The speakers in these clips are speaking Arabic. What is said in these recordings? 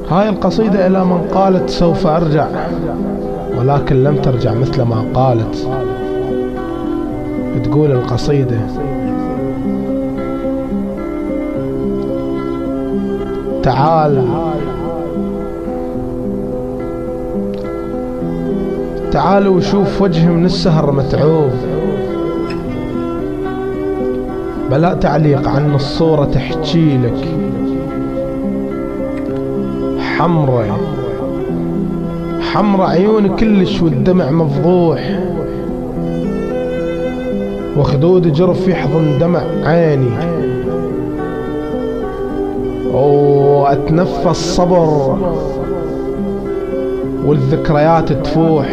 هاي القصيدة إلى من قالت سوف أرجع، ولكن لم ترجع مثل ما قالت. بتقول القصيدة: تعال تعال وشوف وجهي من السهر متعوب، بلا تعليق عن الصورة تحكي لك. حمرة حمرة عيوني كلش والدمع مفضوح، وخدود جرف يحضن دمع عيني، واتنفس صبر والذكريات تفوح،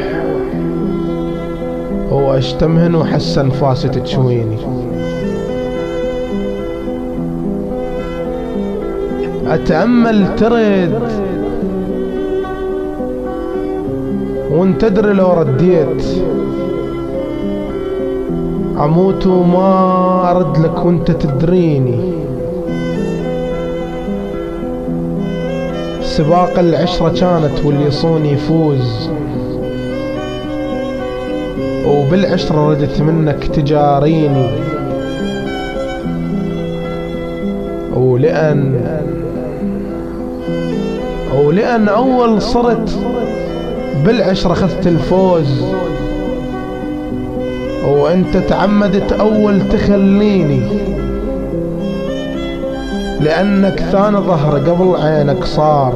واشتمهن وحس انفاسي تشويني. اتأمل ترد وانت تدري لو رديت، اموت وما ارد لك وانت تدريني. سباق العشرة كانت واللي يصون يفوز، وبالعشرة ردت منك تجاريني. ولأن أول صرت بالعشرة خذت الفوز، وأنت تعمدت أول تخليني، لأنك ثاني ظهر قبل عينك صار،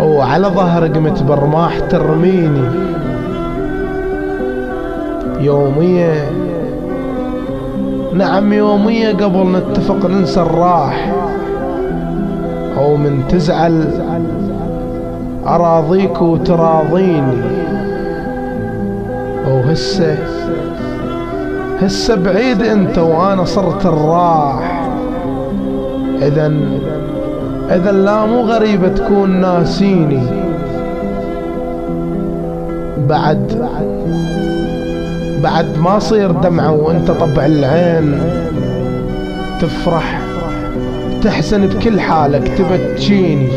وعلى ظهر قمت برماح ترميني. يومية نعم يومية قبل نتفق ننسى الراح، أو من تزعل أراضيك وتراضيني. هسه بعيد انت وانا صرت الراح. اذا لا مو غريبة تكون ناسيني. بعد ما صير دمعة وانت طبع العين، تفرح تحزن بكل حالك تبكيني.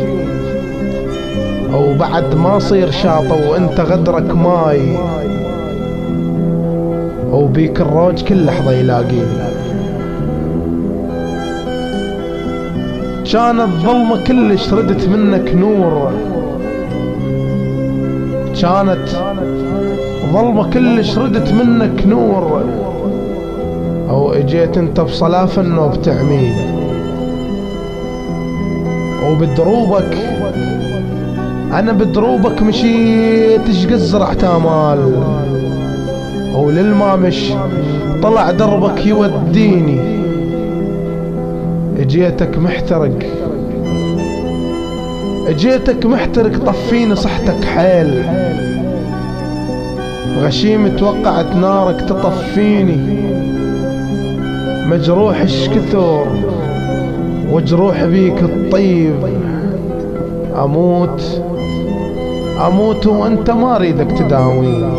او بعد ما صير شاطة وانت غدرك ماي، وبيك الروج كل لحظة يلاقيني. كانت ظلمة كلش ردت منك نور، كانت ظلمة كلش ردت منك نور، او اجيت انت بصلاف النوب تعميني. وبدروبك انا بدروبك مشيت شقد زرعت امال، وللمامش طلع دربك يوديني. اجيتك محترق طفيني صحتك حيل، غشيم توقعت نارك تطفيني. مجروح كثر وجروح بيك الطيب، اموت وانت ما اريدك تداويني.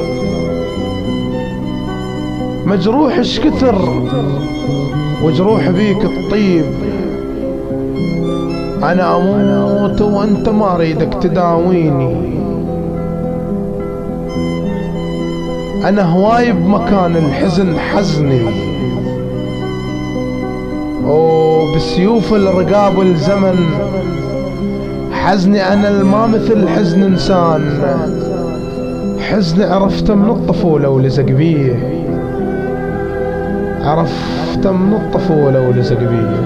مجروح كثر وجروح بيك الطيب، انا اموت وانت ما اريدك تداويني. انا هواي بمكان الحزن حزني، وبسيوف الرقاب والزمن حزني. انا الما مثل حزن انسان، حزني عرفته من الطفولة ولزق بيه، عرفته من الطفولة ولزق بيه.